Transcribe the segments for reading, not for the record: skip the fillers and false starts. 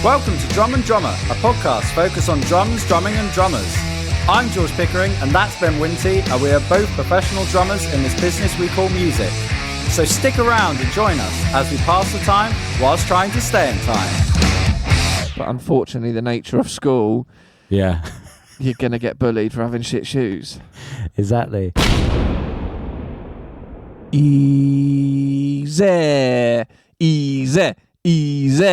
Welcome to Drum and Drummer, a podcast focused on drums, drumming and drummers. I'm George Pickering and that's Ben Winty, and we are both professional drummers in this business we call music. So stick around and join us as we pass the time whilst trying to stay in time. But unfortunately, the nature of school, yeah, you're going to get bullied for having shit shoes. Exactly. Easy, easy, easy.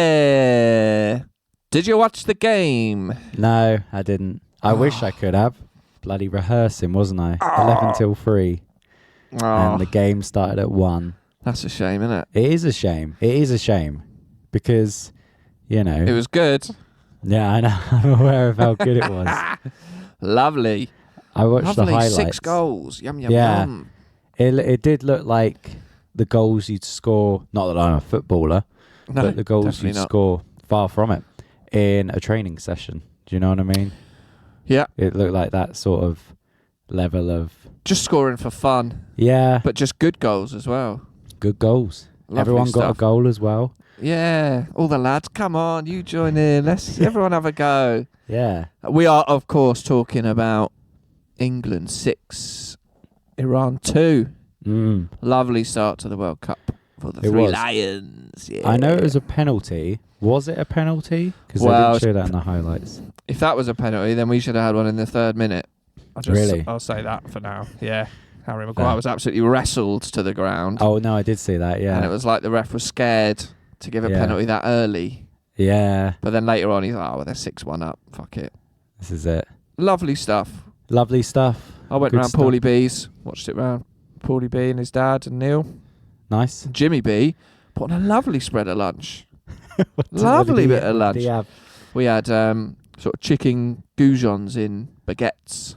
Did you watch the game? No, I didn't. I wish I could have. Bloody rehearsing, wasn't I? 11 till 3. And the game started at 1. That's a shame, isn't it? It is a shame. It is a shame. Because, you know. It was good. Yeah, I know. I'm aware of how good it was. Lovely. I watched the highlights. 6 goals. Yum, yum, Yeah. yum. It did look like the goals you'd score, not that I'm a footballer, No, but the goals you'd not. score, far from it, in a training session. Do you know what I mean? Yeah. It looked like that sort of level of... Just scoring for fun. Yeah. But just good goals as well. Good goals. Lovely Everyone got stuff. a goal as well. Yeah. All the lads, come on, you join in. Let's everyone have a go. Yeah. We are, of course, talking about England 6, Iran 2. Lovely start to the World Cup for the It Three was. Lions. Yeah. I know it was a penalty. Was it a penalty? Because they Well, didn't show that in the highlights. If that was a penalty, then we should have had one in the 3rd minute. Really? I'll say that for now. Yeah. Harry Maguire was absolutely wrestled to the ground. Oh, no, I did see that, yeah. And it was like the ref was scared to give a penalty that early. Yeah. But then later on, he's like, oh, well, they're 6-1 up. Fuck it. This is it. Lovely stuff. Lovely stuff. I went Good round stuff. Paulie B's, watched it round Paulie B and his dad and Neil. Nice. Jimmy B put on a lovely spread of lunch. What Lovely did bit of what lunch. did he have? We had sort of chicken goujons in baguettes.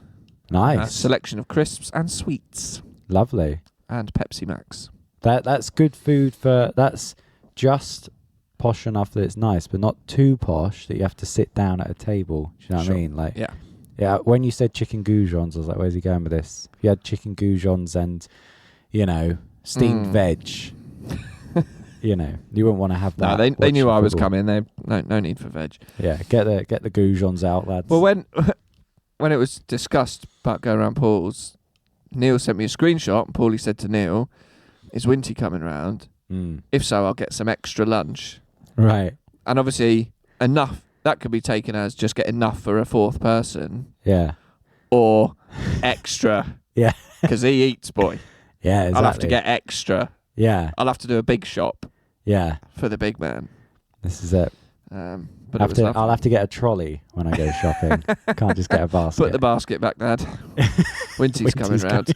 A Nice. selection of crisps and sweets. Lovely. And Pepsi Max. That's good food for... That's just posh enough that it's nice, but not too posh that you have to sit down at a table. Do you know what I mean? Like, yeah, when you said chicken goujons, I was like, where's he going with this? If you had chicken goujons and, you know, steamed veg, you know, you wouldn't want to have that. No, they knew I was football. coming. No need for veg. Yeah, get the goujons out, lads. Well, when it was discussed about going around Paul's, Neil sent me a screenshot, and Paulie said to Neil, is Winty coming round? If so, I'll get some extra lunch. Right. And obviously, enough. That could be taken as just get enough for a 4th person. Yeah. Or extra. Yeah. Because he eats, boy. Yeah, exactly. I'll have to get extra. Yeah. I'll have to do a big shop. Yeah. For the big man. This is it. But it was lovely. I'll have to get a trolley when I go shopping. Can't just get a basket. Put the basket back, Dad. Winty's coming round.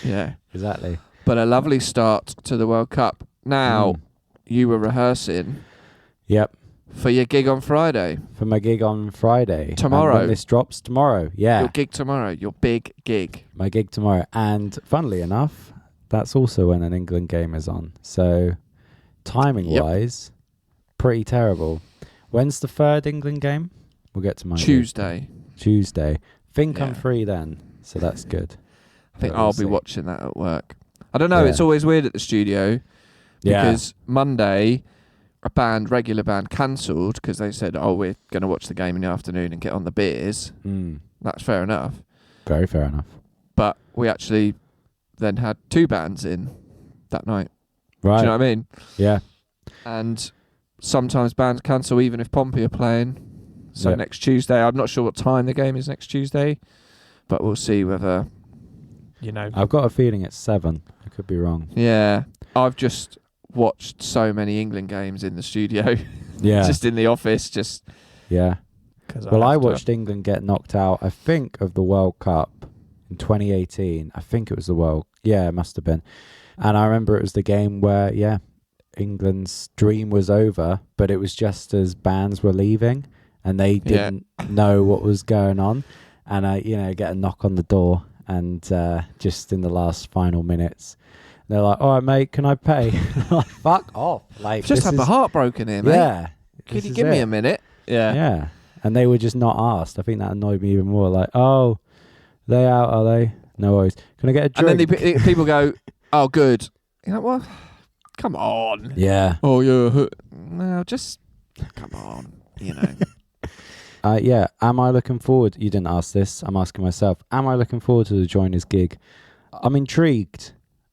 Yeah. Exactly. But a lovely start to the World Cup. Now, you were rehearsing. Yep. For your gig on Friday. For my gig on Friday. Tomorrow. And when this drops tomorrow. Yeah. Your gig tomorrow. Your big gig. My gig tomorrow. And funnily enough, that's also when an England game is on. So timing-wise, pretty terrible. When's the 3rd England game? We'll get to my Tuesday. Tuesday. Think I'm Yeah. free then. So that's good. I think But we'll I'll be see. watching that at work. I don't know. Yeah. It's always weird at the studio. Yeah. Because Monday, regular band cancelled because they said, oh, we're going to watch the game in the afternoon and get on the beers. That's fair enough. Very fair enough. But we actually then had 2 bands in that night. Right. Do you know what I mean? Yeah. And sometimes bands cancel even if Pompey are playing. So Yep. next Tuesday, I'm not sure what time the game is next Tuesday, but we'll see whether, you know. I've got a feeling it's 7. I could be wrong. Yeah. I've just watched so many England games in the studio. Yeah. Just in the office, Yeah. 'cause Well, I have to- watched England get knocked out, I think, of the World Cup in 2018. I think it was the World... Yeah, it must have been. And I remember it was the game where, England's dream was over, but it was just as bands were leaving and they didn't know what was going on. And I, get a knock on the door and just in the last final minutes, they're like, all right, mate, can I pay? I'm like, fuck off. Like, Just had my heart broken here, mate. Yeah. Could you this give is me it. a minute? Yeah. Yeah. And they were just not asked. I think that annoyed me even more. Like, oh, they out, are they? No worries. Can I get a drink? And then people go, oh, good. You know what? Come on. Yeah. Oh, yeah. No, just come on, you know. Yeah. Am I looking forward? You didn't ask this. I'm asking myself. Am I looking forward to the Joiners gig? I'm intrigued.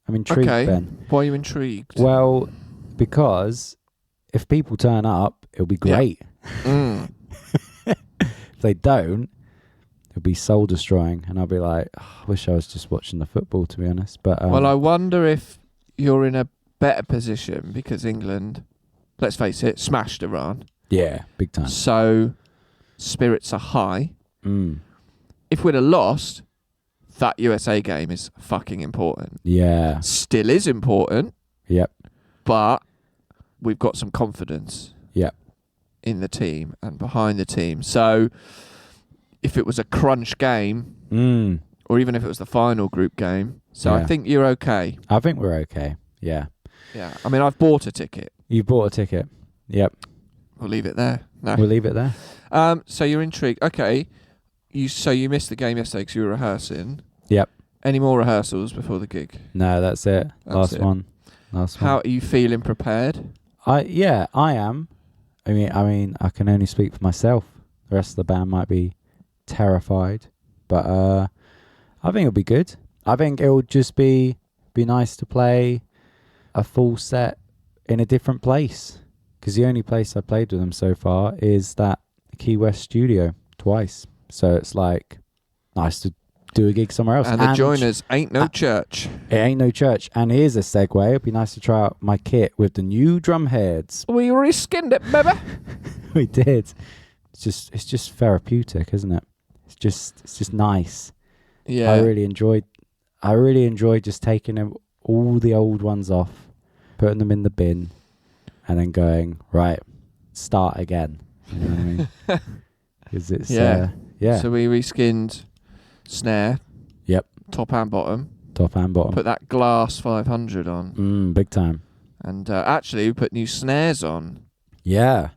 Okay. Ben. Why are you intrigued? Well, because if people turn up, it'll be great. Mm. If they don't, it'll be soul destroying, and I'll be like, I wish I was just watching the football, to be honest. But Well, I wonder if you're in a better position because England, let's face it, smashed Iran. yeah, big time. So spirits are high. Mm. If we'd have lost, that USA game is fucking important. Yeah. Still is important, Yep. but we've got some confidence Yep. in the team and behind the team. So if it was a crunch game, Mm. or even if it was the final group game, so I Yeah. think you're okay. I think we're okay. Yeah. Yeah. I mean, I've bought a ticket. You bought a ticket. Yep. We'll leave it there. No. We'll leave it there. So you're intrigued. Okay. You missed the game yesterday because you were rehearsing. Yep. Any more rehearsals before the gig? No, that's it. That's Last it. one. How are you feeling prepared? I am. I mean, I can only speak for myself. The rest of the band might be terrified, but I think it'll be good. I think it'll just be nice to play a full set in a different place, because the only place I played with them so far is that Key West studio twice. So it's like nice to do a gig somewhere else. And the Joiners ain't no church. It ain't no church. And here's a segue. It'd be nice to try out my kit with the new drum heads. We reskinned it, baby. We did. It's just therapeutic, isn't it? It's just nice. Yeah. I really enjoyed just taking all the old ones off, putting them in the bin, and then going, right, start again. You know what I mean? 'Cause it's Yeah. yeah. So we reskinned snare. Yep. Top and bottom. Top and bottom. Put that glass 500 on. Big time. And actually we put new snares on Yeah.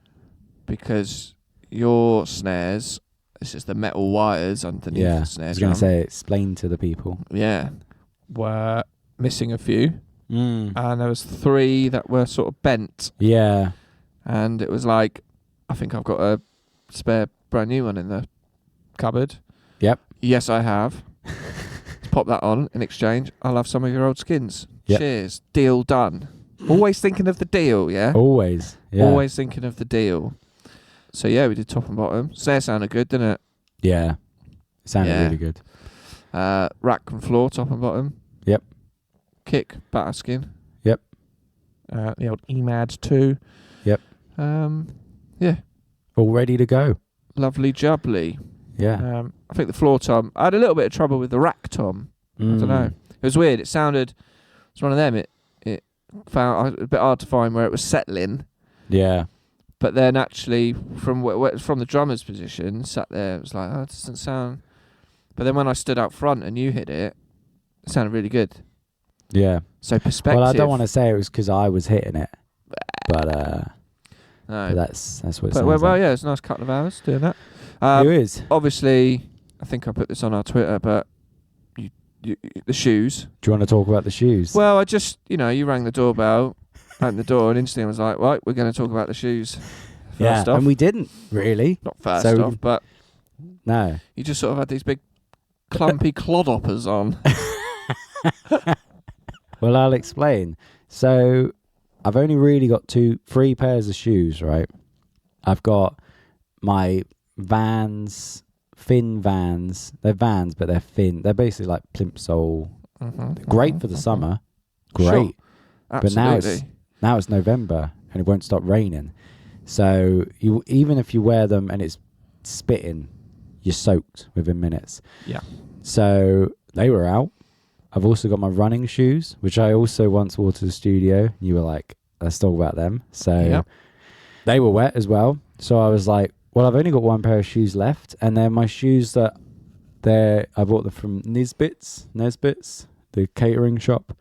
because your snares, it's just the metal wires underneath Yeah. the I snare was going drum. to say, explain to the people. Yeah. Were missing a few. Mm. And there was 3 that were sort of bent. Yeah. And it was like, I think I've got a spare brand new one in the cupboard. Yep. Yes, I have. Let's pop that on in exchange. I'll have some of your old skins. Yep. Cheers. Deal done. Always thinking of the deal, yeah? Always. Yeah. Always thinking of the deal. So yeah, we did top and bottom. Snare sounded good, didn't it? Yeah. It sounded Yeah. really good. Rack and floor, top and bottom. Yep. Kick, batter skin. Yep. The old EMAD 2. Yep. Yeah. All ready to go. Lovely jubbly. Yeah. I think the floor tom, I had a little bit of trouble with the rack tom. I don't know. It was weird. It's one of them. It found a bit hard to find where it was settling. Yeah. But then actually, from the drummer's position, sat there, it was like, oh, it doesn't sound. But then when I stood out front and you hit it, it sounded really good. Yeah. So perspective. Well, I don't want to say it was because I was hitting it, but No. but that's what it But, sounds like. yeah, it's a nice couple of hours doing that. It is. Obviously, I think I put this on our Twitter, but you, the shoes. Do you want to talk about the shoes? Well, I just, you rang the doorbell, opened the door, and instantly I was like, right, we're going to talk about the shoes. yeah, First off. and we didn't really. Not first So- off, but No. you just sort of had these big clumpy clodhoppers on. Well, I'll explain. So, I've only really got 3 pairs of shoes, right? I've got my Vans, Thin Vans. They're Vans, but they're thin. They're basically like plimsoll. Great for the summer. Great. Sure. But Absolutely. now it's November and it won't stop raining. So even if you wear them and it's spitting, you're soaked within minutes. Yeah. So they were out. I've also got my running shoes, which I also once wore to the studio. You were like, let's talk about them. So they were wet as well. So I was like, well, I've only got 1 pair of shoes left. And they're my shoes that I bought them from Nesbit's, the catering shop.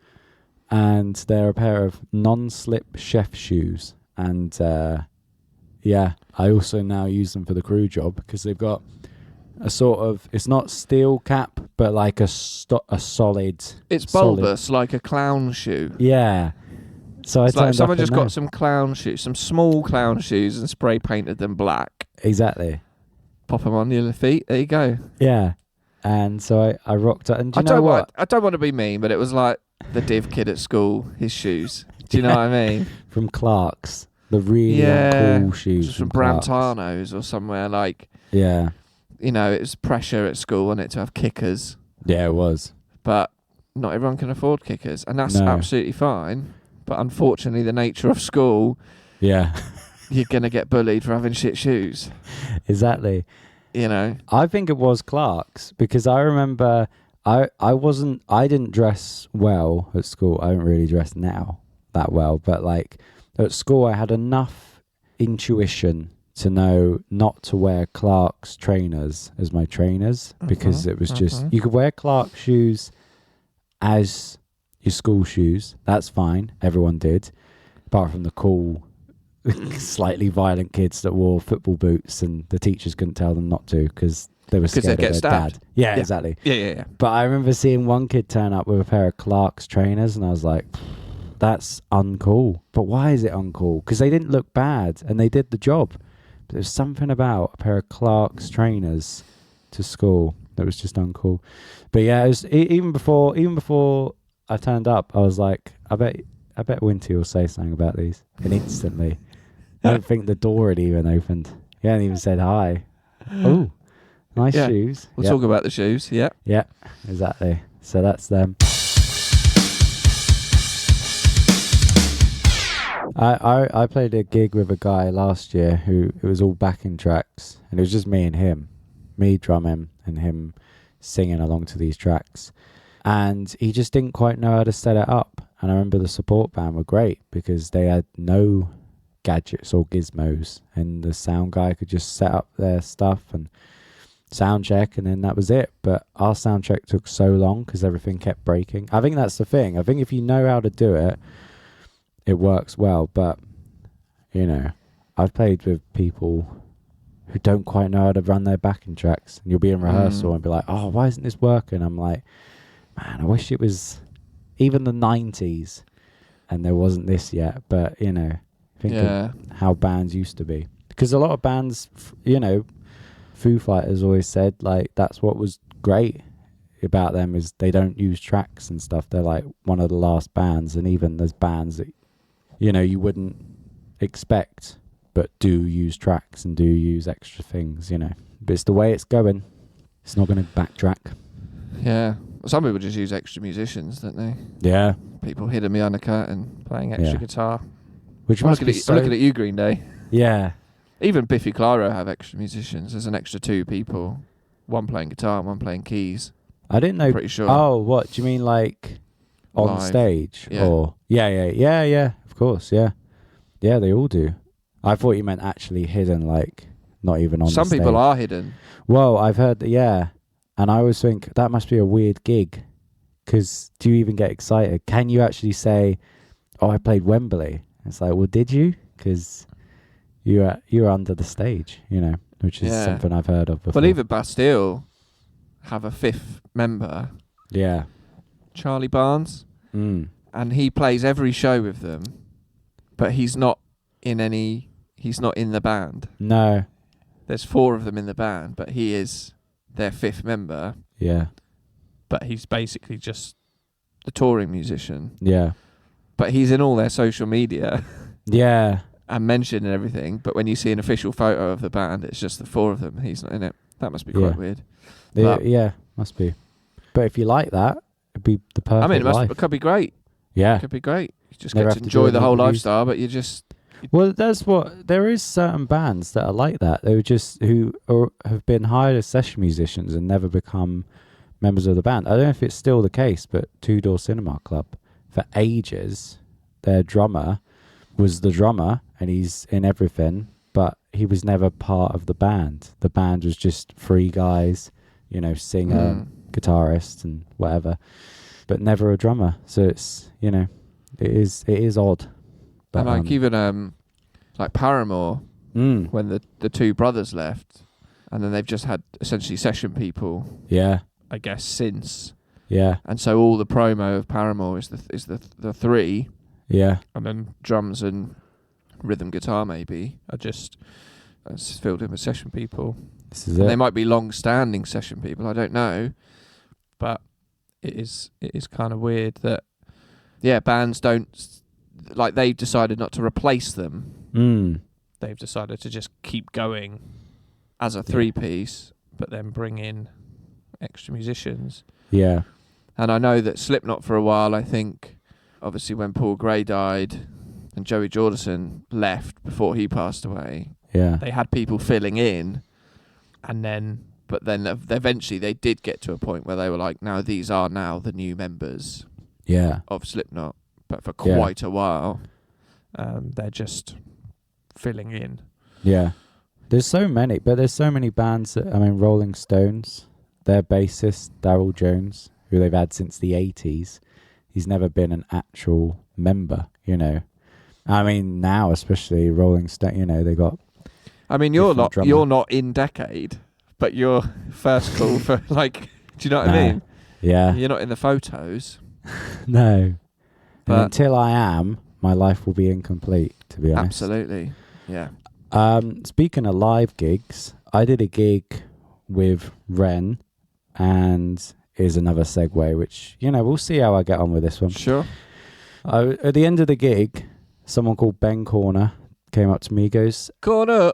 And they're a pair of non-slip chef shoes. And I also now use them for the crew job because they've got a sort of, it's not steel cap, but like a solid. It's bulbous, like a clown shoe. Yeah. So I It's like turned someone up just in got there. some clown shoes, some small clown shoes, and spray painted them black. Exactly. Pop them on your feet. There you go. Yeah. And so I rocked up. And do you know what? I don't want to be mean, but it was like the div kid at school, his shoes. Do you know what I mean? From Clark's. The really uncool shoes Just from Clark's. Brantano's or somewhere like, Yeah. you know, it was pressure at school, wasn't it, to have kickers. Yeah, it was. But not everyone can afford kickers, and that's No. absolutely fine. But unfortunately, the nature of school, Yeah. you're going to get bullied for having shit shoes, Exactly. you know? I think it was Clark's because I remember I didn't dress well at school. I don't really dress now that well, but like at school I had enough intuition to know not to wear Clark's trainers as my trainers because it was just, you could wear Clark's shoes as your school shoes. That's fine. Everyone did, apart from the cool slightly violent kids that wore football boots and the teachers couldn't tell them not to because they were scared they'd of get their stabbed. dad. Yeah, exactly. Yeah. But I remember seeing one kid turn up with a pair of Clark's trainers and I was like, that's uncool. But why is it uncool? Because they didn't look bad and they did the job. But there's something about a pair of Clark's trainers to school that was just uncool. But yeah, it was, even before I turned up, I was like, I bet Winty will say something about these. And instantly, I don't think the door had even opened. He hadn't even said hi. Oh, nice shoes. We'll talk about the shoes. Yeah. Yeah, exactly. So that's them. I played a gig with a guy last year who it was all backing tracks, and it was just me and him, me drumming and him singing along to these tracks, and he just didn't quite know how to set it up. And I remember the support band were great because they had no gadgets or gizmos, and the sound guy could just set up their stuff and sound check, and then that was it. But our sound check took so long because everything kept breaking. I think that's the thing. I think if you know how to do it, it works well. But you know, I've played with people who don't quite know how to run their backing tracks, and you'll be in rehearsal and be like, oh, why isn't this working? I'm like, man, I wish it was even the 90s and there wasn't this yet. But you know, think of how bands used to be, because a lot of bands, you know, Foo Fighters always said like that's what was great about them is they don't use tracks and stuff. They're like one of the last bands, and even there's bands that, you know, you wouldn't expect but do use tracks and do use extra things, you know. But it's the way it's going. It's not going to backtrack. Yeah. Some people just use extra musicians, don't they? Yeah. People hidden behind the curtain playing extra guitar. Which I'm must be I'm looking at you, Green Day. Yeah. Even Biffy Clyro have extra musicians. There's an extra two people. One playing guitar and one playing keys. I didn't know. Pretty sure. Oh, what? Do you mean like on Live. stage? Yeah. Or yeah. Of course, yeah. Yeah, they all do. I thought you meant actually hidden, like not even on Some the stage. people are hidden. Well, I've heard that, yeah. And I always think that must be a weird gig. Because do you even get excited? Can you actually say, oh, I played Wembley? It's like, well, did you? Because you were under the stage, you know, which is something I've heard of before. Well, even Bastille have a fifth member. Yeah. Charlie Barnes. Mm. And he plays every show with them. But he's not in the band. No. There's 4 of them in the band, but he is their 5th member. Yeah. But he's basically just the touring musician. Yeah. But he's in all their social media. Yeah. And mentioned and everything. But when you see an official photo of the band, it's just the 4 of them. He's not in it. That must be quite weird. Yeah, must be. But if you like that, it'd be the perfect life. It could be great. Yeah. It could be great. You just Never get have to to do enjoy any the whole interviews. lifestyle, but you just... Well, there is certain bands that are like that. They were just have been hired as session musicians and never become members of the band. I don't know if it's still the case, but Two Door Cinema Club, for ages, their drummer was the drummer and he's in everything, but he was never part of the band. The band was just 3 guys, you know, singer, guitarist and whatever, but never a drummer. So it's, you know, it is odd. But, and like even like Paramore, when the 2 brothers left, and then they've just had essentially session people. Yeah. I guess since. Yeah. And so all the promo of Paramore is the 3, Yeah. And then drums and rhythm guitar maybe are just filled in with session people. This is And it. they might be long-standing session people, I don't know. But it is kind of weird that, bands don't, like, they've decided not to replace them. They've decided to just keep going as a three-piece, but then bring in extra musicians. Yeah. And I know that Slipknot for a while, I think, obviously when Paul Gray died and Joey Jordison left before he passed away, Yeah. they had people filling in, but then eventually they did get to a point where they were like, no, these are now the new members Yeah. of Slipknot. But for quite a while, they're just filling in. Yeah. There's so many bands that, Rolling Stones, their bassist, Darryl Jones, who they've had since the 80s, he's never been an actual member, you know. Now especially Rolling Stone, they got... you're not in Decade, but you're first call for, like, do you know what I mean? Yeah. You're not in the photos. No. But and until I am, my life will be incomplete, to be honest. Absolutely. Yeah. Speaking of live gigs, I did a gig with Ren, and here's another segue, which, we'll see how I get on with this one. Sure. At the end of the gig, someone called Ben Corner came up to me, goes, Corner,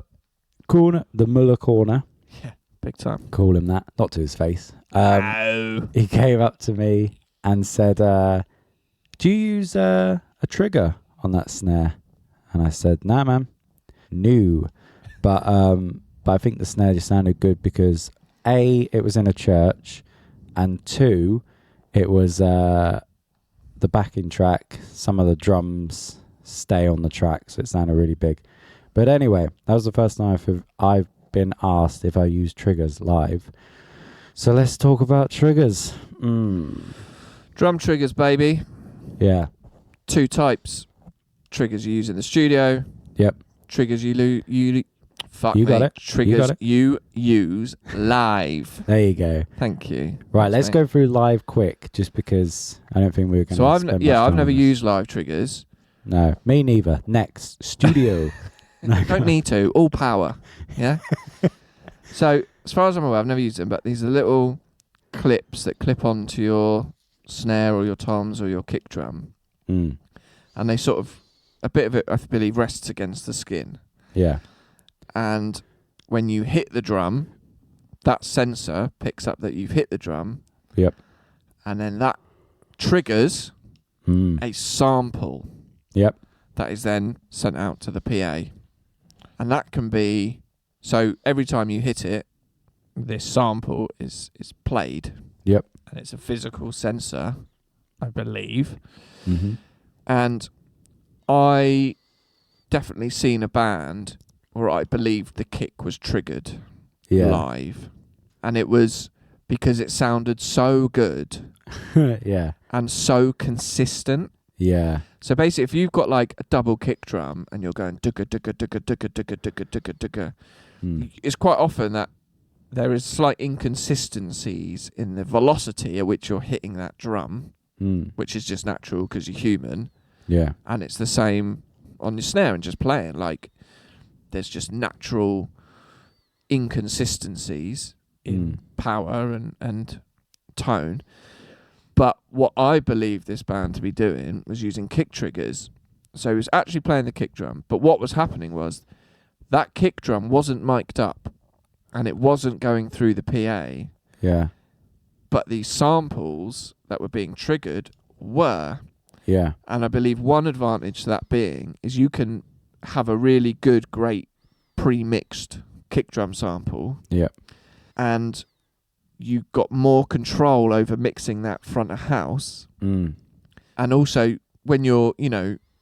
the Muller Corner. Yeah, big time. Call him that, not to his face. No. He came up to me and said, do you use a trigger on that snare? And I said, nah, man. No. But I think the snare just sounded good because A, it was in a church, and 2, it was the backing track. Some of the drums stay on the track, so it sounded really big. But anyway, that was the first time I've been asked if I use triggers live. So let's talk about triggers. Drum triggers, baby. Yeah. 2 types. Triggers you use in the studio. Yep. Triggers got it. Triggers you use live. There you go. Thank you. Right, let's go through live quick, just because I don't think we were going to spend much time I've never on this. used live triggers. No, me neither. Next, studio. No, Don't need to. All power. Yeah. So as far as I'm aware, I've never used them, but these are little clips that clip onto your snare or your toms or your kick drum, and they sort of, a bit of it, I believe, rests against the skin. Yeah. And when you hit the drum, that sensor picks up that you've hit the drum. Yep. And then that triggers a sample. Yep. That is then sent out to the PA. And that can be, so every time you hit it, this sample is played. Yep. And it's a physical sensor, I believe. Mm-hmm. And I definitely seen a band where I believed the kick was triggered live. And it was because it sounded so good. Yeah. And so consistent. Yeah. So basically, if you've got like a double kick drum and you're going dugga dugga dugga dugga dugga dugga dugga dugga, it's quite often that there is slight inconsistencies in the velocity at which you're hitting that drum, which is just natural because you're human. Yeah. And it's the same on your snare and just playing. Like, there's just natural inconsistencies in power and tone. But what I believe this band to be doing was using kick triggers. So he was actually playing the kick drum. But what was happening was that kick drum wasn't mic'd up and it wasn't going through the PA. Yeah. But these samples that were being triggered were. Yeah. And I believe one advantage to that being is you can have a really good, great pre-mixed kick drum sample. Yeah. And you've got more control over mixing that front of house. And also, when you're,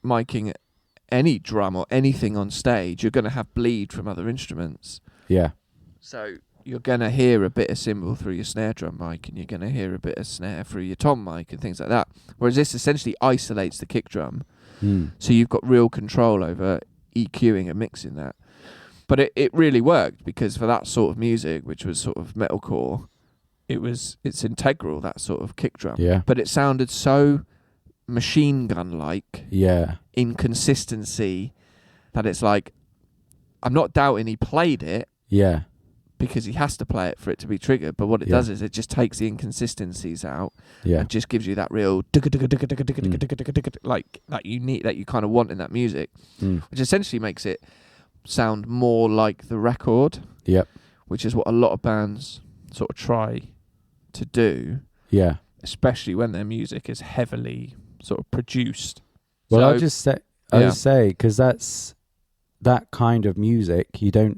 miking any drum or anything on stage, you're going to have bleed from other instruments. Yeah. So you're going to hear a bit of cymbal through your snare drum mic, and you're going to hear a bit of snare through your tom mic and things like that. Whereas this essentially isolates the kick drum. So you've got real control over EQing and mixing that. But it really worked, because for that sort of music, which was sort of metalcore, it's integral, that sort of kick drum. Yeah. But it sounded so machine gun-like Yeah. inconsistency that it's like, I'm not doubting he played it Yeah. because he has to play it for it to be triggered, but what it does is it just takes the inconsistencies out Yeah. and just gives you that real like that you need, that you kind of want in that music, which essentially makes it sound more like the record. Yep. Which is what a lot of bands sort of try to do. Yeah. Especially when their music is heavily sort of produced. Well, so, I just say, because that's that kind of music. You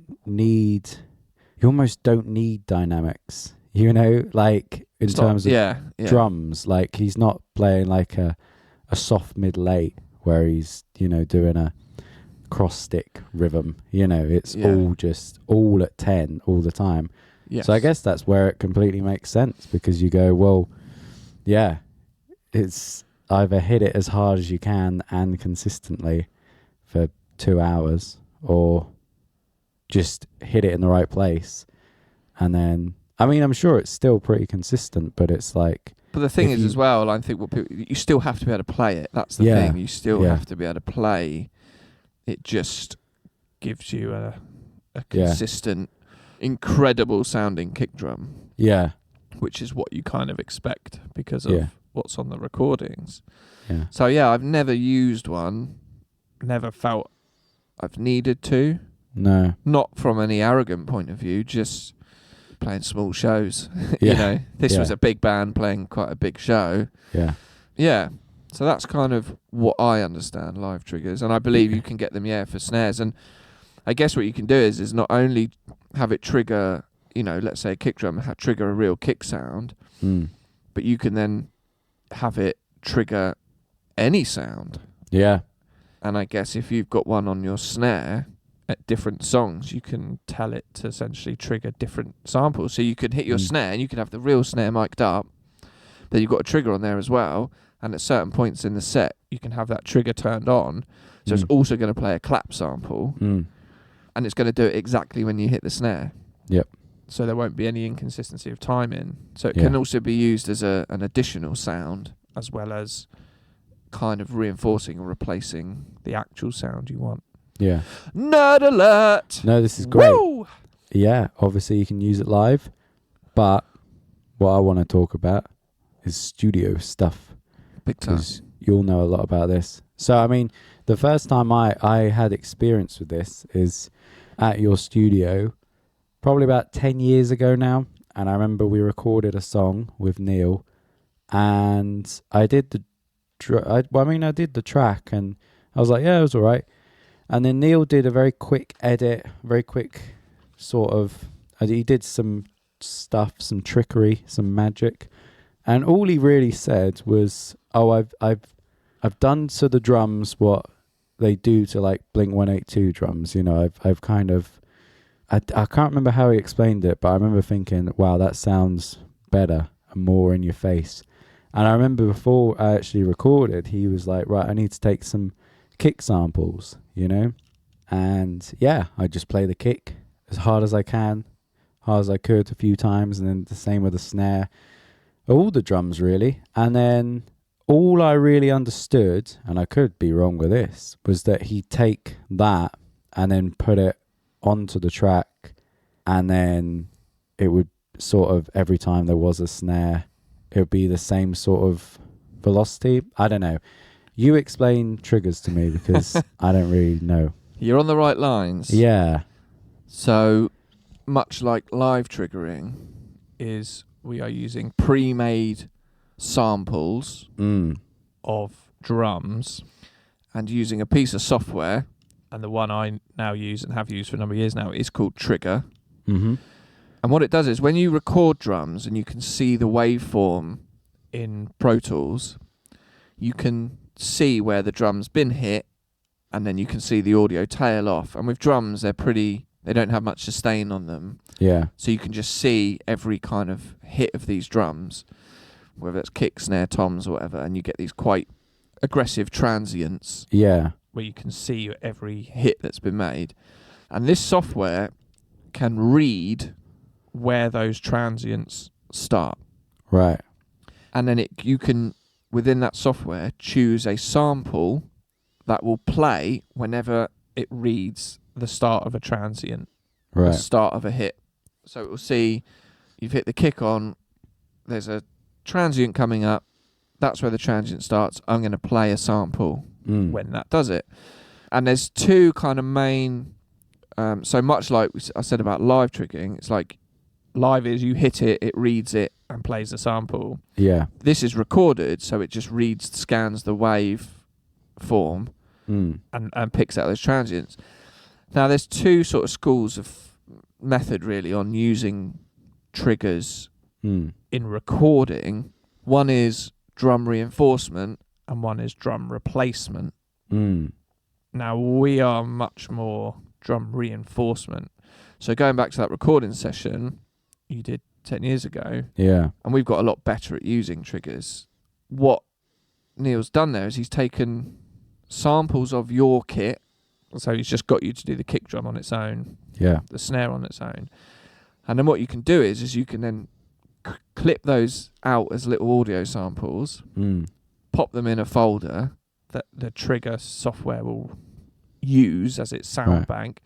almost don't need dynamics. You know, like in terms of drums. Like he's not playing like a soft mid late where he's doing a cross stick rhythm. It's all at 10 all the time. Yes. So I guess that's where it completely makes sense, because you go, well, yeah, it's either hit it as hard as you can and consistently for 2 hours, or just hit it in the right place. And then, I mean, I'm sure it's still pretty consistent, but it's like... But the thing is as well, I think you still have to be able to play it. That's the thing. You still have to be able to play. It just gives you a consistent, incredible sounding kick drum. Yeah. Which is what you kind of expect because of what's on the recordings. Yeah. So I've never used one. Never felt I've needed to. No. Not from any arrogant point of view, just playing small shows. This was a big band playing quite a big show. Yeah. Yeah. So that's kind of what I understand live triggers, and I believe you can get them for snares. And I guess what you can do is not only have it trigger, let's say a kick drum, trigger a real kick sound, but you can then have it trigger any sound. Yeah. And I guess if you've got one on your snare at different songs, you can tell it to essentially trigger different samples. So you could hit your snare and you could have the real snare mic'd up, but you've got a trigger on there as well. And at certain points in the set, you can have that trigger turned on. So it's also going to play a clap sample. And it's going to do it exactly when you hit the snare. Yep. So there won't be any inconsistency of timing. So it can also be used as an additional sound, as well as kind of reinforcing or replacing the actual sound you want. Yeah. Nerd alert! No, this is great. Woo! Yeah, obviously you can use it live. But what I want to talk about is studio stuff. Big time. Because you'll know a lot about this. So, I mean, the first time I had experience with this is at your studio, probably about 10 years ago now. And I remember we recorded a song with Neil, and I did the track, and I was like, yeah, it was all right. And then Neil did a very quick edit, very quick sort of, he did some stuff, some trickery, some magic. And all he really said was, "Oh, I've done to the drums what they do to like Blink-182 drums. I've kind of, I can't remember how he explained it, but I remember thinking, wow, that sounds better and more in your face." And I remember before I actually recorded, he was like, "Right, I need to take some kick samples, and I just play the kick as hard as I can, hard as I could a few times, and then the same with the snare." All the drums really. And then all I really understood, and I could be wrong with this, was that he'd take that and then put it onto the track, and then it would sort of, every time there was a snare, it would be the same sort of velocity. I don't know. You explain triggers to me, because I don't really know. You're on the right lines. Yeah. So much like live triggering is, we are using pre-made samples of drums and using a piece of software. And the one I now use and have used for a number of years now is called Trigger. Mm-hmm. And what it does is, when you record drums and you can see the waveform in Pro Tools, you can see where the drum's been hit, and then you can see the audio tail off. And with drums, they don't have much sustain on them. Yeah. So you can just see every kind of hit of these drums, whether it's kick, snare, toms, or whatever, and you get these quite aggressive transients. Yeah. Where you can see every hit that's been made. And this software can read where those transients start. Right. And then you can within that software, choose a sample that will play whenever it reads the start of a transient, the Right. start of a hit. So it will see you've hit the kick on, there's a transient coming up, that's where the transient starts. I'm going to play a sample when that does it. And there's two kind of main, so much like I said about live triggering, it's like live is you hit it, it reads it and plays the sample. Yeah. This is recorded, so it just scans the wave form and picks out those transients. Now there's two sort of schools of method really on using triggers in recording. One is drum reinforcement and one is drum replacement. Now we are much more drum reinforcement. So going back to that recording session you did 10 years ago, and we've got a lot better at using triggers. What Neil's done there is he's taken samples of your kit, so he's just got you to do the kick drum on its own, the snare on its own, and then what you can do is you can then clip those out as little audio samples, pop them in a folder that the trigger software will use as its sound bank,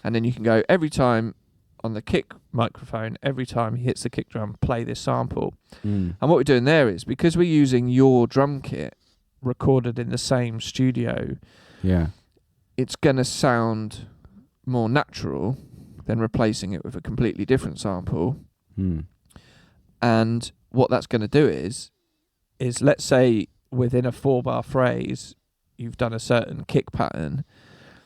and then you can go every time on the kick microphone, every time he hits the kick drum, play this sample. And what we're doing there is, because we're using your drum kit recorded in the same studio, it's going to sound more natural than replacing it with a completely different sample. And what that's going to do is let's say within a 4-bar phrase you've done a certain kick pattern,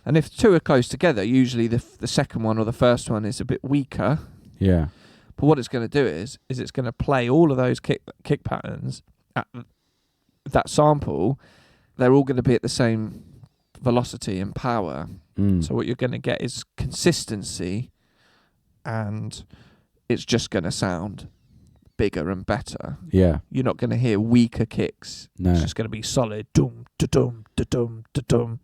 and if two are close together, usually the second one or the first one is a bit weaker. But what it's going to do is it's going to play all of those kick patterns at that sample. They're all going to be at the same velocity and power. So what you're going to get is consistency, and it's just going to sound bigger and better. You're not going to hear weaker kicks. No. It's just going to be solid. Dum, da-dum, da-dum, da-dum.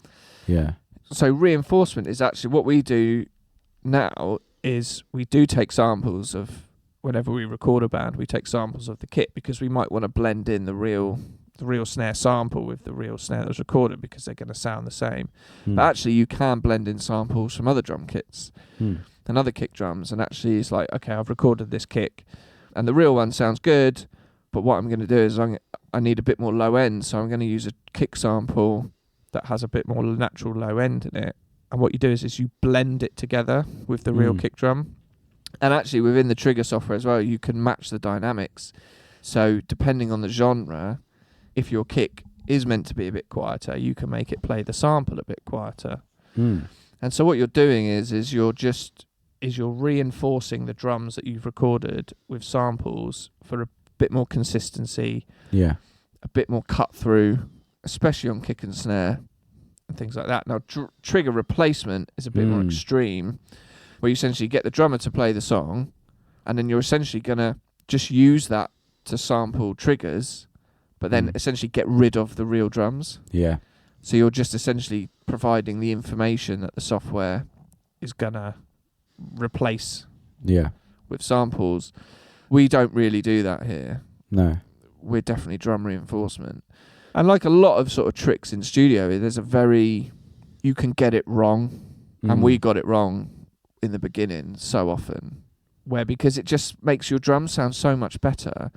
So reinforcement is actually what we do now. Is we do take samples of, whenever we record a band, we take samples of the kit because we might want to blend in the real snare sample with the real snare that was recorded because they're going to sound the same. But actually you can blend in samples from other drum kits and other kick drums, and actually it's like, okay, I've recorded this kick and the real one sounds good, but what I'm going to do is I need a bit more low end, so I'm going to use a kick sample that has a bit more natural low end in it. And what you do is you blend it together with the real kick drum. And actually within the trigger software as well, you can match the dynamics. So depending on the genre, if your kick is meant to be a bit quieter, you can make it play the sample a bit quieter. And so what you're doing is you're reinforcing the drums that you've recorded with samples for a bit more consistency, a bit more cut through, especially on kick and snare and things like that. Now, trigger replacement is a bit more extreme, where you essentially get the drummer to play the song, and then you're essentially going to just use that to sample triggers, but then essentially get rid of the real drums. So you're just essentially providing the information that the software is going to replace with samples. We don't really do that here. No. We're definitely drum reinforcement. And like a lot of sort of tricks in studio, you can get it wrong. And we got it wrong in the beginning so often, because it just makes your drum sound so much better,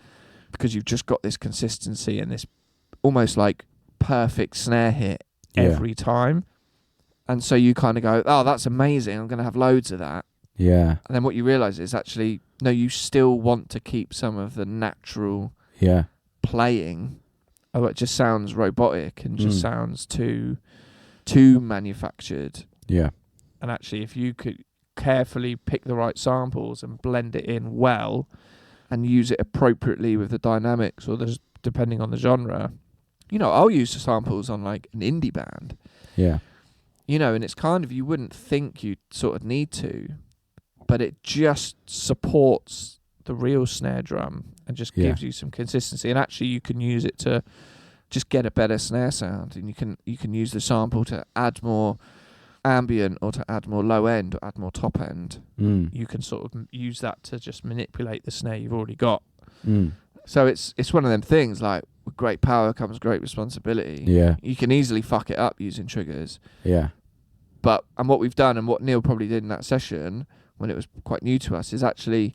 because you've just got this consistency and this almost like perfect snare hit every time. And so you kind of go, oh, that's amazing, I'm going to have loads of that. And then what you realise is actually, no, you still want to keep some of the natural playing. Oh, it just sounds robotic and just sounds too manufactured. And actually, if you could carefully pick the right samples and blend it in well and use it appropriately with the dynamics, or depending on the genre, I'll use the samples on like an indie band. And it's kind of, you wouldn't think you'd sort of need to, but it just supports the real snare drum and just gives you some consistency. And actually you can use it to just get a better snare sound, and you can use the sample to add more ambient or to add more low end or add more top end. You can sort of use that to just manipulate the snare you've already got. So it's one of them things, like, we're great power comes great responsibility. Yeah. You can easily fuck it up using triggers. Yeah. And what we've done, and what Neil probably did in that session when it was quite new to us, is actually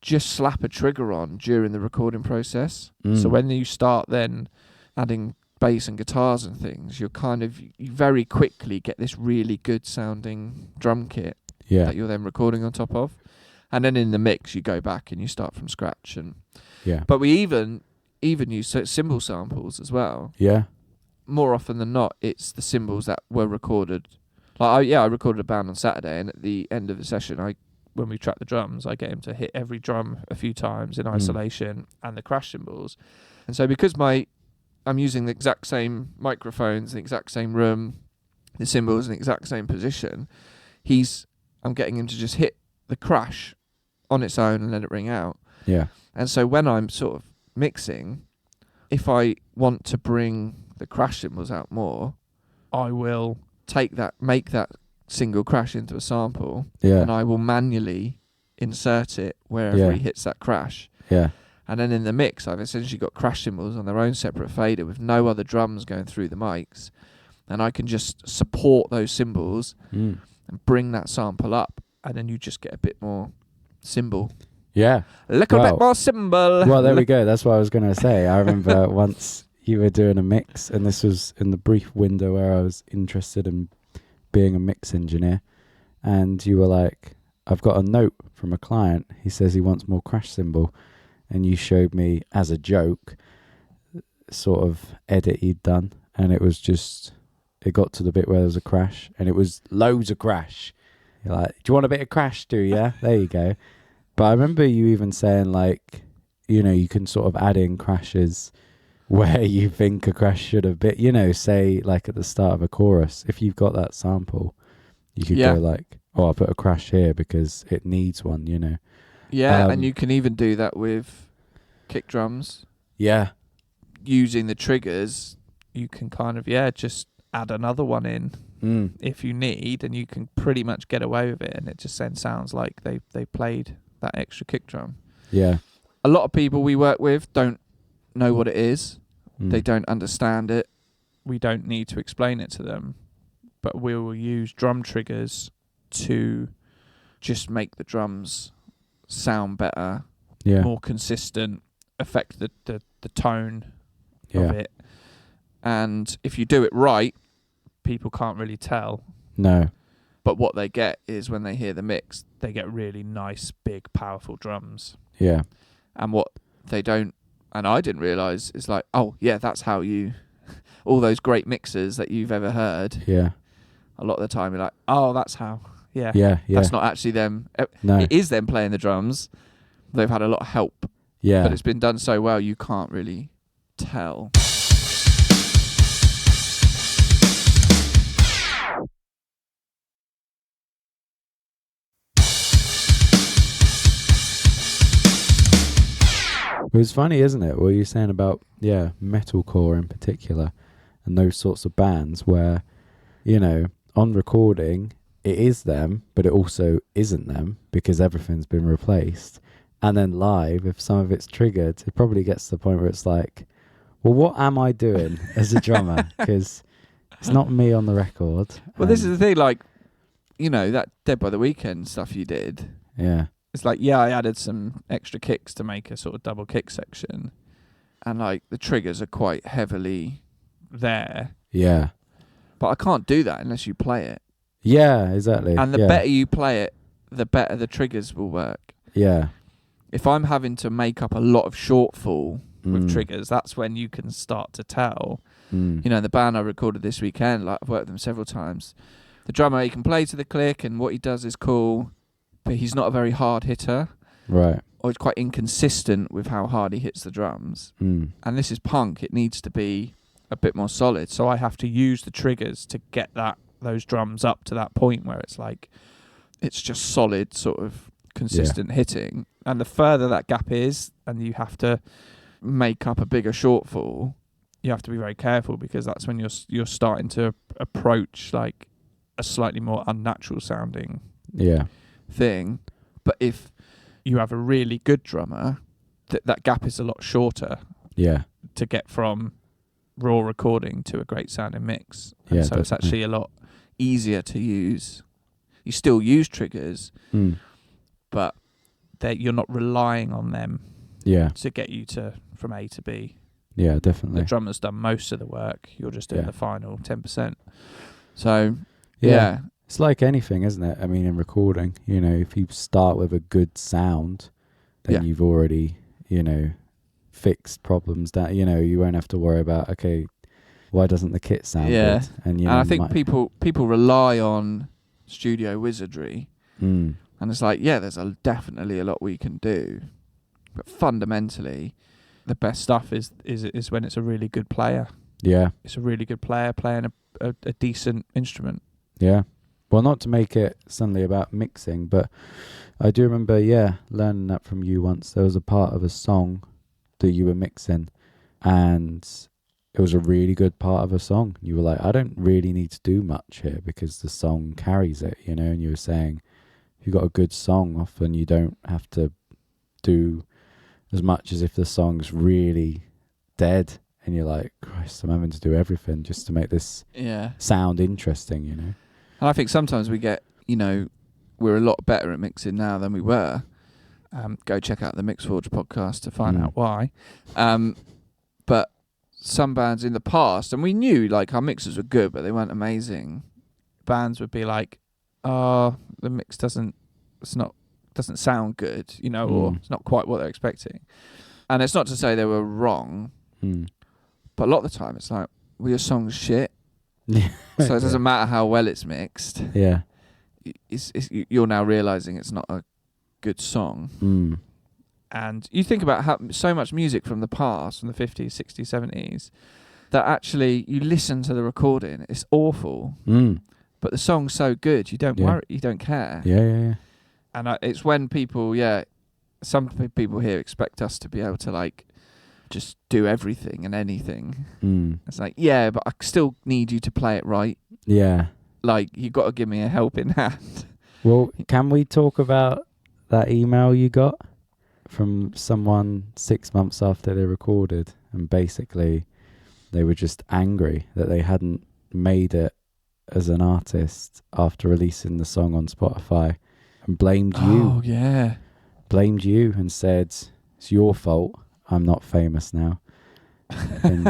just slap a trigger on during the recording process. So when you start then adding bass and guitars and things, you very quickly get this really good sounding drum kit that you're then recording on top of. And then in the mix, you go back and you start from scratch. But we even use cymbal samples as well. Yeah. More often than not, it's the cymbals that were recorded. I recorded a band on Saturday, and at the end of the session, when we track the drums, I get him to hit every drum a few times in isolation and the crash cymbals. And so because I'm using the exact same microphones, the exact same room, the cymbals in the exact same position, I'm getting him to just hit the crash on its own and let it ring out. Yeah. And so when I'm sort of mixing, if I want to bring the crash cymbals out more, I will make that single crash into a sample, and I will manually insert it wherever he hits that crash. Yeah. And then in the mix, I've essentially got crash cymbals on their own separate fader with no other drums going through the mics, and I can just support those cymbals and bring that sample up, and then you just get a bit more cymbal. Yeah. A little bit more cymbal. Well, there we go. That's what I was going to say. I remember once you were doing a mix, and this was in the brief window where I was interested in being a mix engineer, and you were like, I've got a note from a client. He says he wants more crash cymbal. And you showed me as a joke sort of edit he'd done, and it got to the bit where there was a crash, and it was loads of crash. You're like, do you want a bit of crash too? Yeah, there you go. But I remember you even saying, like, you can sort of add in crashes where you think a crash should have been, say like at the start of a chorus, if you've got that sample, you could go like, oh, I'll put a crash here because it needs one, Yeah, and you can even do that with kick drums. Yeah. Using the triggers, you can kind of, just add another one in if you need, and you can pretty much get away with it, and it just then sounds like they played that extra kick drum. Yeah. A lot of people we work with don't know what it is. They don't understand it. We don't need to explain it to them, but we will use drum triggers to just make the drums sound better, more consistent, affect the tone of it. And if you do it right, people can't really tell. No. But what they get is when they hear the mix, they get really nice, big, powerful drums. Yeah. And what they don't, and I didn't realise, is like, oh, yeah, that's how all those great mixers that you've ever heard. Yeah. A lot of the time you're like, oh, that's how. Yeah. Yeah. That's not actually them. No. It is them playing the drums. They've had a lot of help. Yeah. But it's been done so well, you can't really tell. It was funny, isn't it? What you're saying about, metalcore in particular and those sorts of bands where, on recording, it is them, but it also isn't them because everything's been replaced. And then live, if some of it's triggered, it probably gets to the point where it's like, well, what am I doing as a drummer? Because it's not me on the record. Well, this is the thing, like, that Dead by the Weekend stuff you did. Yeah. It's like, I added some extra kicks to make a sort of double kick section. And, like, the triggers are quite heavily there. Yeah. But I can't do that unless you play it. Yeah, exactly. And the better you play it, the better the triggers will work. Yeah. If I'm having to make up a lot of shortfall with triggers, that's when you can start to tell. The band I recorded this weekend, like I've worked with them several times. The drummer, he can play to the click and what he does is cool, but he's not a very hard hitter. Right. Or he's quite inconsistent with how hard he hits the drums. And this is punk. It needs to be a bit more solid. So I have to use the triggers to get those drums up to that point where it's like, it's just solid sort of consistent hitting. And the further that gap is, and you have to make up a bigger shortfall, you have to be very careful because that's when you're starting to approach like a slightly more unnatural sounding thing. But if you have a really good drummer, that gap is a lot shorter. Yeah. to get from raw recording to a great sounding mix. And Yeah, so it's definitely. actually a lot easier to use. You still use triggers, but you're not relying on them Yeah. to get you from A to B. Yeah, definitely. The drummer's done most of the work. You're just doing Yeah. the final 10%. So, Yeah. yeah. It's like anything, isn't it? I mean, in recording, if you start with a good sound, then you've already, fixed problems that, you won't have to worry about, okay, why doesn't the kit sound good? And, I think people rely on studio wizardry. And it's like, there's definitely a lot we can do. But fundamentally, the best stuff is when it's a really good player. Yeah. It's a really good player playing a decent instrument. Yeah. Well, not to make it suddenly about mixing, but I do remember, learning that from you once. There was a part of a song that you were mixing, and it was a really good part of a song. You were like, I don't really need to do much here because the song carries it, and you were saying, if you've got a good song, often you don't have to do as much as if the song's really dead, and you're like, Christ, I'm having to do everything just to make this sound interesting, And I think sometimes we get, we're a lot better at mixing now than we were. Go check out the Mixforge podcast to find out why. But some bands in the past, and we knew like our mixes were good, but they weren't amazing. Bands would be like, "Oh, the mix doesn't sound good," or it's not quite what they're expecting. And it's not to say they were wrong, but a lot of the time it's like, well, your song's shit. So it doesn't matter how well it's mixed. Yeah. You're now realizing it's not a good song. And you think about how so much music from the past, from the 50s, 60s, 70s, that actually you listen to the recording, it's awful, but the song's so good, you don't worry, you don't care. Yeah. And it's when people, some people here expect us to be able to like just do everything and anything. It's like, but I still need you to play it right. Yeah. Like, you got to give me a helping hand. Well, can we talk about that email you got from someone 6 months after they recorded, and basically they were just angry that they hadn't made it as an artist after releasing the song on Spotify, and blamed you. Oh, yeah. Blamed you and said, it's your fault. I'm not famous now. And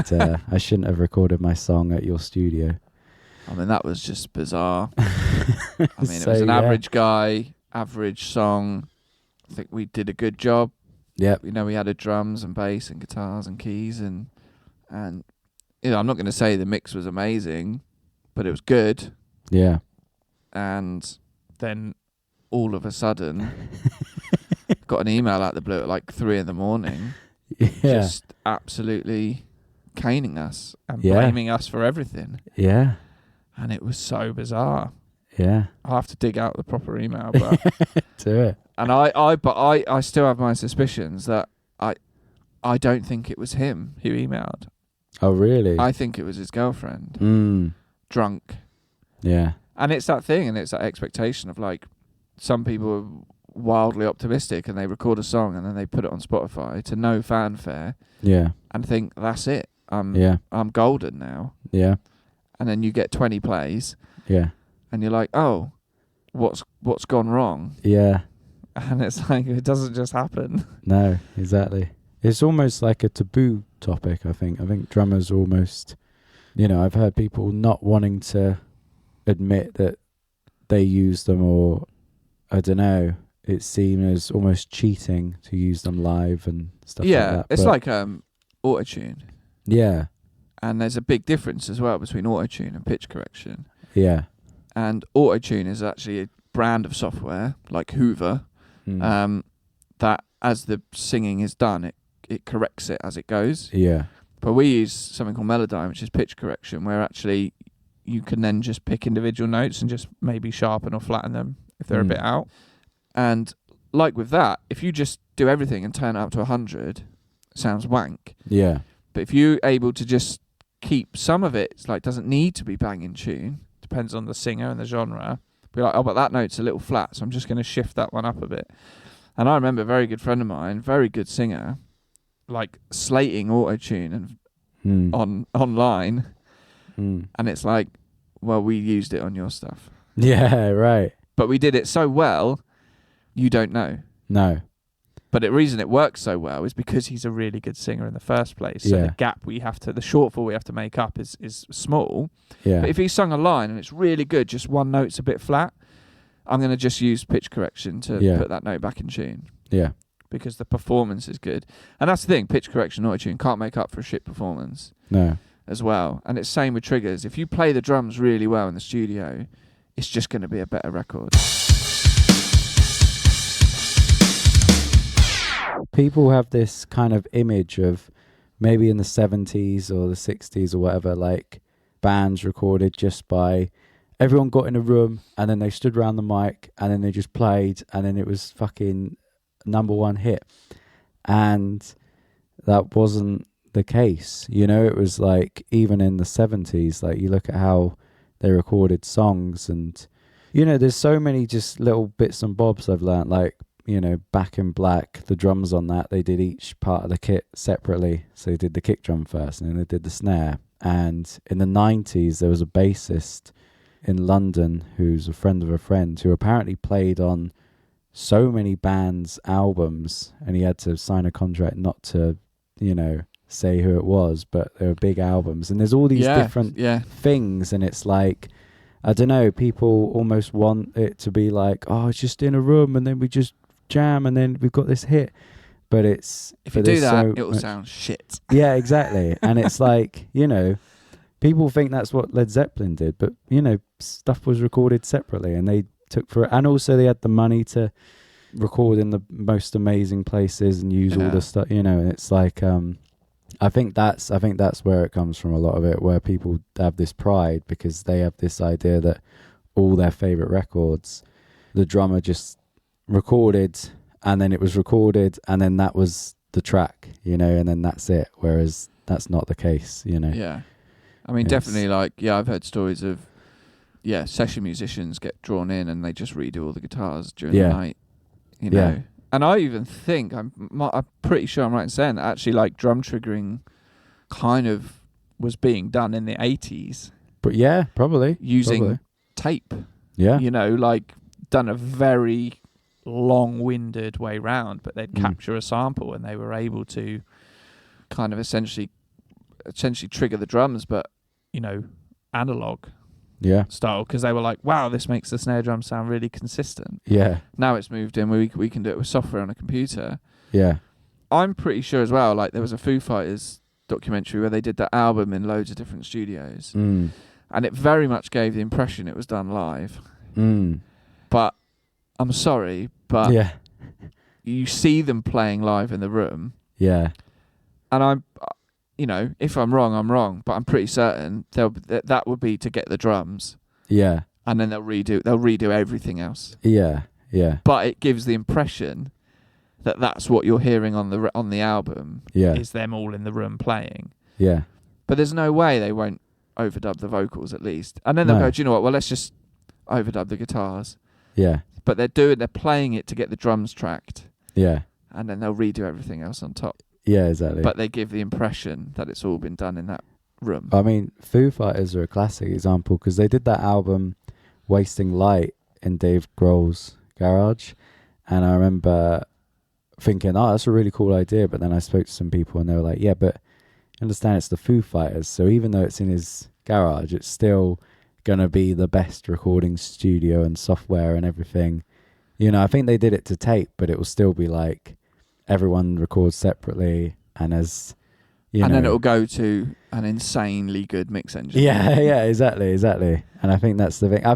I shouldn't have recorded my song at your studio. I mean, that was just bizarre. I mean, So, it was an average guy, average song. I think we did a good job. Yep. We had a drums and bass and guitars and keys and I'm not going to say the mix was amazing, but it was good. Yeah. And then all of a sudden, got an email out the blue at like 3 a.m, just absolutely caning us and blaming us for everything. Yeah. And it was so bizarre. Yeah. I'll have to dig out the proper email, but Do it. and I still have my suspicions that I don't think it was him who emailed. Oh, really? I think it was his girlfriend. Drunk. Yeah. And it's that thing, and it's that expectation of like, some people are wildly optimistic and they record a song and then they put it on Spotify to no fanfare. Yeah. And think, that's it. I'm golden now. Yeah. And then you get 20 plays. Yeah. And you're like, oh, what's gone wrong? Yeah. And it's like, it doesn't just happen. No, exactly. It's almost like a taboo topic, I think. I think drummers almost, I've heard people not wanting to admit that they use them, or, I don't know, it's seen as almost cheating to use them live and stuff like that. It's like autotune. Yeah. And there's a big difference as well between autotune and pitch correction. Yeah. And autotune is actually a brand of software, like Hoover, that as the singing is done, it corrects it as it goes. Yeah. But we use something called Melodyne, which is pitch correction, where actually you can then just pick individual notes and just maybe sharpen or flatten them if they're a bit out. And like with that, if you just do everything and turn it up to 100, it sounds wank. Yeah. But if you're able to just keep some of it, it's like, doesn't need to be bang in tune, depends on the singer and the genre. Be like, oh, but that note's a little flat, so I'm just going to shift that one up a bit. And I remember a very good friend of mine, very good singer, like slating auto-tune Mm. online, Mm. and it's like, well, we used it on your stuff. Yeah, right. But we did it so well, you don't know. No. But the reason it works so well is because he's a really good singer in the first place. So Yeah. the shortfall we have to make up is small. Yeah. But if he sung a line and it's really good, just one note's a bit flat, I'm going to just use pitch correction to put that note back in tune. Yeah. Because the performance is good. And that's the thing, pitch correction, auto-tune can't make up for a shit performance No. as well. And it's same with triggers. If you play the drums really well in the studio, it's just going to be a better record. People have this kind of image of maybe in the 70s or the 60s or whatever, like bands recorded just by everyone got in a room and then they stood around the mic and then they just played and then it was fucking #1 hit. And that wasn't the case. You know, it was like even in the 70s, like you look at how they recorded songs and, you know, there's so many just little bits and bobs I've learned, like, you know, Back in Black, the drums on that, they did each part of the kit separately. So they did the kick drum first and then they did the snare. And in the 90s, there was a bassist in London who's a friend of a friend who apparently played on so many bands' albums and he had to sign a contract not to, you know, say who it was, but they were big albums. And there's all these different things and it's like, I don't know, people almost want it to be like, oh, it's just in a room and then we just jam and then we've got this hit, but it's if you do that it will sound shit. Yeah, exactly. And it's like, you know, people think that's what Led Zeppelin did, but you know, stuff was recorded separately and they took for it, and also they had the money to record in the most amazing places and use all the stuff, you know. And it's like I think that's where it comes from, a lot of it, where people have this pride because they have this idea that all their favorite records, the drummer just recorded and then it was recorded and then that was the track, you know, and then that's it, whereas that's not the case, you know. Yeah, I mean, definitely, like, I've heard stories of session musicians get drawn in and they just redo all the guitars during the night, you know. And I even think I'm pretty sure I'm right in saying that actually, like, drum triggering kind of was being done in the 80s, but probably using tape, you know, like done a very long-winded way round, but they'd capture a sample and they were able to kind of essentially trigger the drums, but, you know, analog style, because they were like, wow, this makes the snare drum sound really consistent. Now it's moved in, we can do it with software on a computer. I'm pretty sure as well, like, there was a Foo Fighters documentary where they did that album in loads of different studios, and it very much gave the impression it was done live. But I'm sorry, but you see them playing live in the room. And I'm, you know, if I'm wrong, I'm wrong, but I'm pretty certain that would be to get the drums. And then they'll redo everything else. But it gives the impression that that's what you're hearing on the album. Is them all in the room playing. But there's no way they won't overdub the vocals at least. And then they'll go, do you know what? Well, let's just overdub the guitars. But they're playing it to get the drums tracked. And then they'll redo everything else on top. Exactly. But they give the impression that it's all been done in that room. I mean, Foo Fighters are a classic example because they did that album Wasting Light in Dave Grohl's garage, and I remember thinking, oh, that's a really cool idea, but then I spoke to some people and they were like, yeah, but understand it's the Foo Fighters, so even though it's in his garage, it's still gonna be the best recording studio and software and everything. You know, I think they did it to tape, but it will still be like everyone records separately, and as you know, then it'll go to an insanely good mix engine. Exactly. And I think that's the thing. I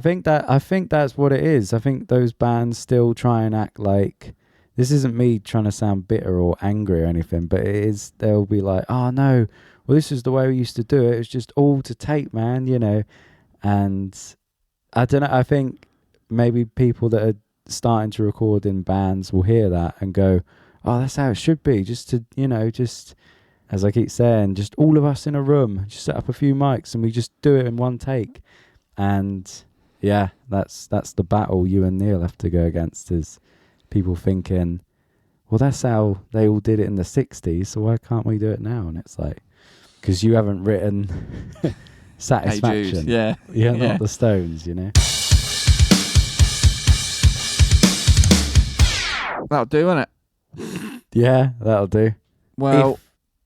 think that's what it is. I think those bands still try and act like, this isn't me trying to sound bitter or angry or anything, but it is. They'll be like, oh no, well, this is the way we used to do it. It's just all to tape, man. You know. And I don't know, I think maybe people that are starting to record in bands will hear that and go, oh, that's how it should be. Just to, you know, just, as I keep saying, just all of us in a room, just set up a few mics and we just do it in one take. And that's the battle you and Neil have to go against, is people thinking, well, that's how they all did it in the 60s, so why can't we do it now? And it's like, because you haven't written Satisfaction. Hey Jude, yeah. You're Yeah. not the Stones, you know? That'll do, won't it? Yeah, that'll do. Well,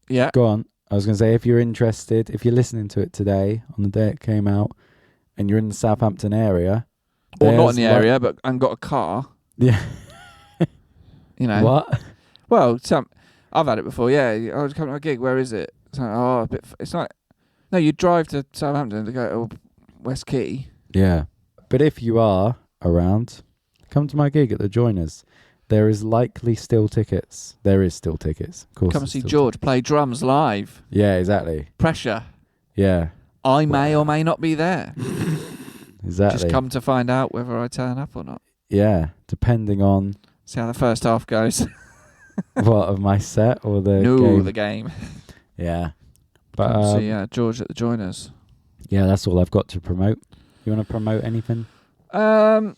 yeah. Go on. I was going to say, if you're interested, if you're listening to it today, on the day it came out, and you're in the Southampton area... Or not in the area, but and got a car. Yeah. You know. What? Well, I've had it before, yeah. I was coming to a gig, where is it? It's like, it's like... No, you drive to Southampton to go to West Quay. Yeah. But if you are around, come to my gig at the Joiners. There is likely still tickets. There is still tickets. Of course. Come and see George play drums live. Yeah, exactly. Pressure. Yeah. I may or may not be there. Exactly. Just come to find out whether I turn up or not. Yeah, depending on... See how the first half goes. What, of my set or the No, game? the game. Yeah. But Come see George at the Joiners. yeah, that's all I've got to promote. You want to promote anything? I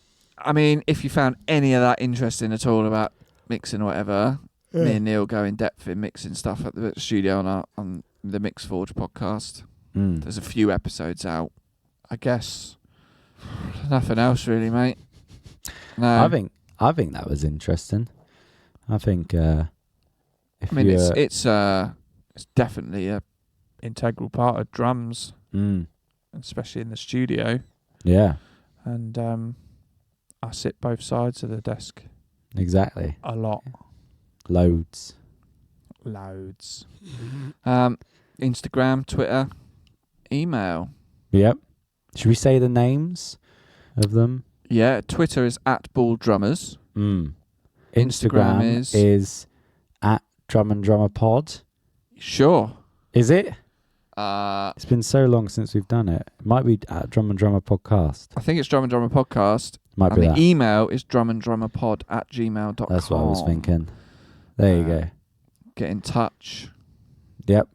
mean, if you found any of that interesting at all about mixing or whatever, me and Neil go in depth in mixing stuff at the studio on the Mix Forge podcast. There's a few episodes out. I guess nothing else really, mate. No, I think that was interesting. I think it's definitely a integral part of drums, especially in the studio. Yeah, and I sit both sides of the desk. Exactly. A lot. Loads. Instagram, Twitter, email. Yep. Should we say the names of them? Yeah, Twitter is @balldrummers. Instagram is @drumandrummerpod. Sure. Is it? It's been so long since we've done it. It might be @drumandrummerpodcast. I think it's Drum and Drummer Podcast. Might be the that. email is drumanddrummerpod@gmail.com. That's what I was thinking. There you go. Get in touch. Yep.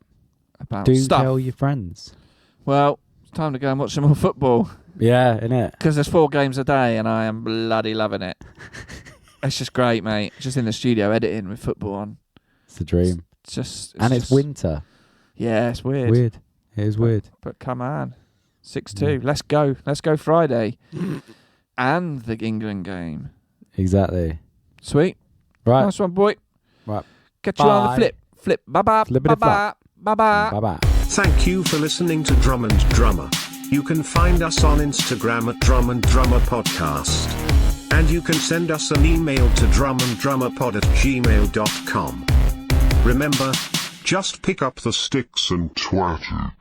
About Do stuff. tell your friends. Well, it's time to go and watch some more football. Yeah, innit? Because there's 4 games a day and I am bloody loving it. It's just great, mate. Just in the studio editing with football on. It's a dream. It's winter. Yeah, it's weird. Weird. It is weird. But come on. 6-2. Let's go. Let's go Friday. And the England game. Exactly. Sweet. Right. Nice one, boy. Right. Catch you on the flip. Flip. Bye-bye. Flippity Bye-bye. Bye-bye. Bye-bye. Thank you for listening to Drum and Drummer. You can find us on Instagram @DrumandDrummerPodcast. And you can send us an email to drumanddrummerpod@gmail.com. Remember, just pick up the sticks and twat it.